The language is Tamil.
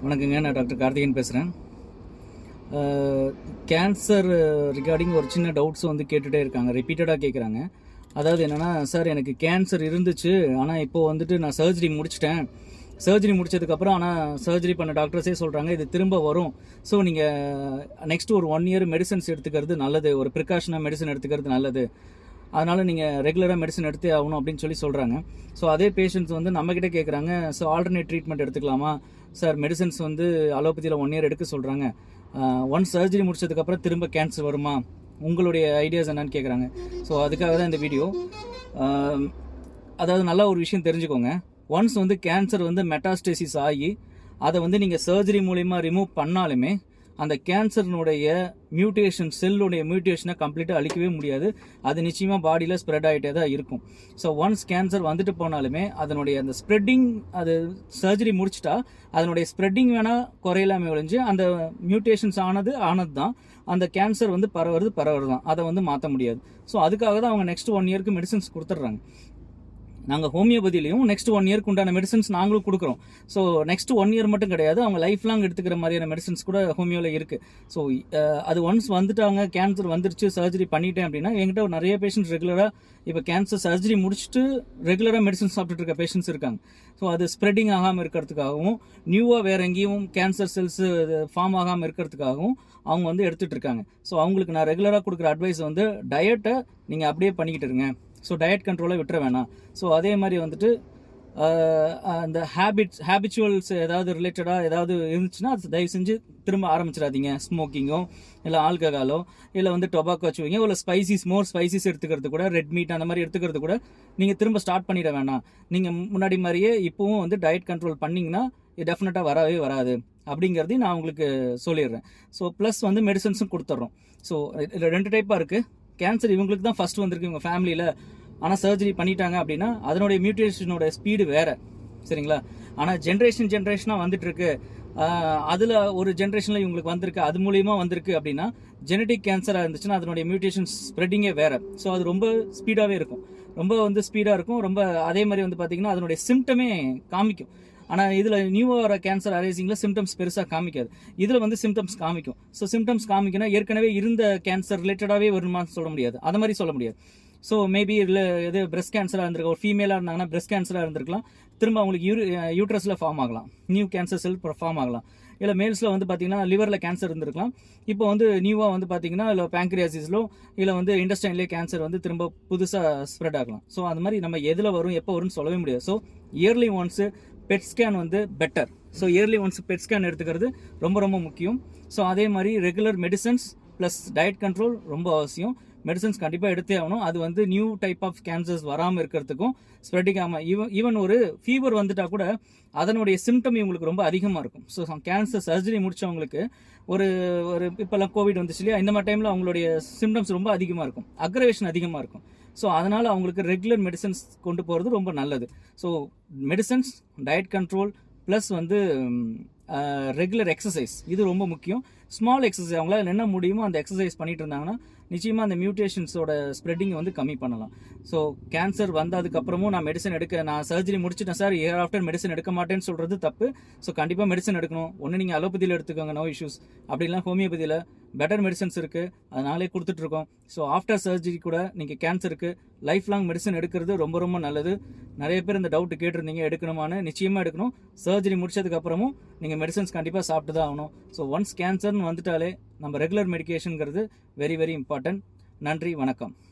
வணக்கங்க. நான் டாக்டர் கார்த்திகேயன் பேசுகிறேன். கேன்சர் ரிகார்டிங் ஒரு சின்ன டவுட்ஸ் வந்து கேட்டுகிட்டே இருக்காங்க, ரிப்பீட்டடாக கேட்குறாங்க. அதாவது என்னென்னா, சார் எனக்கு கேன்சர் இருந்துச்சு, ஆனால் இப்போது வந்துட்டு நான் சர்ஜரி முடிச்சிட்டேன். சர்ஜரி முடிச்சதுக்கப்புறம் ஆனால் சர்ஜரி பண்ண டாக்டர்ஸே சொல்கிறாங்க இது திரும்ப வரும். ஸோ நீங்கள் நெக்ஸ்ட் ஒரு 1 இயர் மெடிசன்ஸ் எடுத்துக்கிறது நல்லது, ஒரு ப்ரிகாஷனாக மெடிசன் எடுத்துக்கிறது நல்லது. அதனால் நீங்கள் ரெகுலராக மெடிசன் எடுத்தே ஆகணும் அப்படின்னு சொல்கிறாங்க. ஸோ அதே பேஷண்ட்ஸ் வந்து நம்மக்கிட்ட கேட்குறாங்க, ஸோ ஆல்டர்னேட் ட்ரீட்மெண்ட் எடுத்துக்கலாமா சார்? மெடிசன்ஸ் வந்து அலோபதியில் 1 இயர் எடுக்க சொல்கிறாங்க, ஒன்ஸ் சர்ஜரி முடிச்சதுக்கப்புறம் திரும்ப கேன்சர் வருமா? உங்களுடைய ஐடியாஸ் என்னன்னு கேட்குறாங்க. ஸோ அதுக்காக தான் இந்த வீடியோ. அதாவது நல்லா ஒரு விஷயம் தெரிஞ்சுக்கோங்க. ஒன்ஸ் வந்து கேன்சர் வந்து மெட்டாஸ்டேசிஸ் ஆகி அதை வந்து நீங்கள் சர்ஜரி மூலிமா ரிமூவ் பண்ணாலுமே அந்த கேன்சர்னுடைய மியூட்டேஷன், செல்லுடைய மியூட்டேஷனை கம்ப்ளீட்டாக அழிக்கவே முடியாது. அது நிச்சயமாக பாடியில் ஸ்ப்ரெட் ஆகிட்டே தான் இருக்கும். ஸோ ஒன்ஸ் கேன்சர் வந்துட்டு போனாலுமே அதனுடைய அந்த ஸ்ப்ரெட்டிங், அது சர்ஜரி முடிச்சிட்டா அதனுடைய ஸ்ப்ரெட்டிங் வேணால் குறையலாமே ஒழிஞ்சு அந்த மியூட்டேஷன்ஸ் ஆனது தான் அந்த கேன்சர் வந்து பரவுறது தான். அதை வந்து மாற்ற முடியாது. ஸோ அதுக்காக தான் அவங்க நெக்ஸ்ட் 1 இயருக்கு மெடிசன்ஸ் கொடுத்துட்றாங்க. நாங்கள் ஹோமியோபதியிலையும் நெக்ஸ்ட் 1 இயருக்கு உண்டான மெடிசன்ஸ் நாங்களும் கொடுக்குறோம். ஸோ நெக்ஸ்ட் 1 இயர் மட்டும் கிடையாது, அவங்க லைஃப் லாங் எடுத்துக்கிற மாதிரியான மெடிசன்ஸ் கூட ஹோமியோவில் இருக்குது. ஸோ அது ஒன்ஸ் வந்துட்டாங்க, கேன்சர் வந்துருச்சு, சர்ஜரி பண்ணிட்டேன் அப்படின்னா, என்கிட்ட நிறைய பேஷண்ட்ஸ் ரெகுலராக இப்போ கேன்சர் சர்ஜரி முடிச்சுட்டு ரெகுலராக மெடிசன்ஸ் சாப்பிட்டுட்டு இருக்க பேஷண்ட்ஸ் இருக்காங்க. ஸோ அது ஸ்ப்ரெட்டிங் ஆகாமல் இருக்கிறதுக்காகவும், நியூவாக வேறு எங்கேயும் கேன்சர் செல்ஸ் ஃபார்ம் ஆகாமல் இருக்கிறதுக்காகவும் அவங்க வந்து எடுத்துகிட்டு இருக்காங்க. ஸோ அவங்களுக்கு நான் ரெகுலராக கொடுக்குற அட்வைஸ் வந்து டயட்டை நீங்கள் அப்படியே பண்ணிக்கிட்டு இருங்க. ஸோ டயட் கண்ட்ரோலை விட்டுற வேணாம். ஸோ அதே மாதிரி வந்துட்டு அந்த ஹேபிச்சுவல்ஸ் ஏதாவது ரிலேட்டடாக ஏதாவது இருந்துச்சுன்னா அது தயவு செஞ்சு திரும்ப ஆரம்பிச்சிடாதீங்க. ஸ்மோக்கிங்கோ இல்லை ஆல்கஹாலோ இல்லை வந்து டொபாக்கோ வச்சுவீங்க, இல்லை மோர் ஸ்பைசிஸ் எடுத்துக்கிறது கூட, ரெட் மீட் அந்த மாதிரி எடுத்துக்கிறது கூட நீங்கள் திரும்ப ஸ்டார்ட் பண்ணிட வேணாம். நீங்கள் முன்னாடி மாதிரியே இப்போவும் வந்து டயட் கண்ட்ரோல் பண்ணிங்கன்னா இது டெஃபினட்டாக வரவே வராது அப்படிங்கிறதையும் நான் உங்களுக்கு சொல்லிடுறேன். ஸோ ப்ளஸ் வந்து மெடிசன்ஸும் கொடுத்துட்றோம். ஸோ இதில் 2 டைப்பாக இருக்குது. கேன்சர் இவங்களுக்கு தான் ஃபர்ஸ்ட் வந்திருக்கு இவங்க ஃபேமிலியில், ஆனால் சர்ஜரி பண்ணிட்டாங்க அப்படின்னா அதனுடைய மியூட்டேஷனோட ஸ்பீடு வேறு, சரிங்களா? ஆனால் ஜென்ரேஷனாக வந்துட்டு இருக்கு, அதில் ஒரு ஜென்ரேஷனில் இவங்களுக்கு வந்திருக்கு, அது மூலியமாக வந்திருக்கு அப்படின்னா ஜெனட்டிக் கேன்சராக இருந்துச்சுன்னா அதனுடைய மியூட்டேஷன் ஸ்ப்ரெட்டிங்கே வேறு. ஸோ அது ரொம்ப ஸ்பீடாகவே இருக்கும், ரொம்ப வந்து ஸ்பீடாக இருக்கும். ரொம்ப அதே மாதிரி வந்து பார்த்திங்கன்னா அதனுடைய சிம்டமே காமிக்கும். ஆனால் இதில் நியூவாக வர கேன்சர் அரைசிங்கில் சிம்டம்ஸ் பெருசாக காமிக்காது, இதில் வந்து சிம்டம்ஸ் காமிக்கும். ஸோ சிம்டம்ஸ் காமிக்குன்னா ஏற்கனவே இருந்த கேன்சர் ரிலேட்டடாகவே வருமானு சொல்ல முடியாது, அது மாதிரி சொல்ல முடியாது. ஸோ மேபி இதில் எது பிரெஸ்ட் கேன்சராக இருந்திருக்கும், ஒரு ஃபீமேலாக இருந்தாங்கன்னா பிரெஸ்ட் கேன்சராக இருந்திருக்கலாம், திரும்ப அவங்களுக்கு யூட்ரஸில் ஃபார்ம் ஆகலாம், நியூ கேன்சர் செல் ஃபார்ம் ஆகலாம். இல்லை மேல்ஸில் வந்து பார்த்தீங்கன்னா லிவரில் கேன்சர் இருந்திருக்கலாம், இப்போ வந்து நியூவாக வந்து பார்த்தீங்கன்னா இல்லை பேங்க்ரியாசிஸ்லோ இல்லை வந்து இண்டஸ்டைன்லேயே கேன்சர் வந்து திரும்ப புதுசாக ஸ்ப்ரெட் ஆகலாம். ஸோ அந்த மாதிரி நம்ம எதில் வரும் எப்போ வரும்னு சொல்லவே முடியாது. So early once PET scan வந்து better. So early once PET scan எடுத்துக்கிறது ரொம்ப ரொம்ப முக்கியம். ஸோ அதே மாதிரி regular medicines plus diet control ரொம்ப அவசியம். மெடிசன்ஸ் கண்டிப்பாக எடுத்தே ஆகணும். அது வந்து நியூ டைப் ஆஃப் கேன்சர்ஸ் வராமல் இருக்கிறதுக்கும், ஸ்ப்ரெட்டிங் ஆகாமல், ஈவன் ஒரு ஃபீவர் வந்துட்டா கூட அதனுடைய சிம்டம் இவங்களுக்கு ரொம்ப அதிகமாக இருக்கும். ஸோ கேன்சர் சர்ஜரி முடித்தவங்களுக்கு ஒரு இப்போல்லாம் கோவிட் வந்துச்சு இல்லையா, இந்த மாதிரி டைமில் அவங்களுடைய சிம்டம்ஸ் ரொம்ப அதிகமாக இருக்கும், அக்ரவேஷன் அதிகமாக இருக்கும். ஸோ அதனால் அவங்களுக்கு ரெகுலர் மெடிசன்ஸ் கொண்டு போகிறது ரொம்ப நல்லது. So medicines, diet control plus வந்து ரெகுலர் எக்ஸசைஸ், இது ரொம்ப முக்கியம். ஸ்மால் எக்ஸசைஸ் அவங்களால என்ன முடியுமோ அந்த எக்ஸசைஸ் பண்ணிட்டு இருந்தாங்கன்னா நிச்சயமாக அந்த மியூட்டேஷன்ஸோட ஸ்ப்ரெட்டிங் வந்து கம்மி பண்ணலாம். ஸோ கேன்சர் வந்ததுக்கப்புறமும் நான் சர்ஜரி முடிச்சுட்டேன் சார், இயர் ஆஃப்டர் மெடிசன் எடுக்க மாட்டேன்னு சொல்கிறது தப்பு. ஸோ கண்டிப்பாக மெடிசன் எடுக்கணும். ஒன்று நீங்கள் அலோபதியில் எடுத்துக்கோங்க, நோ இஷ்யூஸ். அப்படிலாம் ஹோமியோபதியில் பெட்டர் மெடிசன்ஸ் இருக்குது, அதனாலே கொடுத்துட்ருக்கோம். ஸோ ஆஃப்டர் சர்ஜரி கூட நீங்கள் கேன்சருக்கு லைஃப் லாங் மெடிசன் எடுக்கிறது ரொம்ப ரொம்ப நல்லது. நிறைய பேர் இந்த டவுட் கேட்டிருந்தீங்க, எடுக்கணுமான்னு. நிச்சயமாக எடுக்கணும். சர்ஜரி முடிச்சதுக்கப்புறமும் நீங்கள் மெடிசன்ஸ் கண்டிப்பாக சாப்பிட்டு தான் ஆகணும். ஸோ ஒன்ஸ் கேன்சர்னு வந்துட்டாலே நம்ம ரெகுலர் மெடிக்கேஷனுங்கிறது வெரி வெரி இம்பார்ட்டன்ட். நன்றி, வணக்கம்.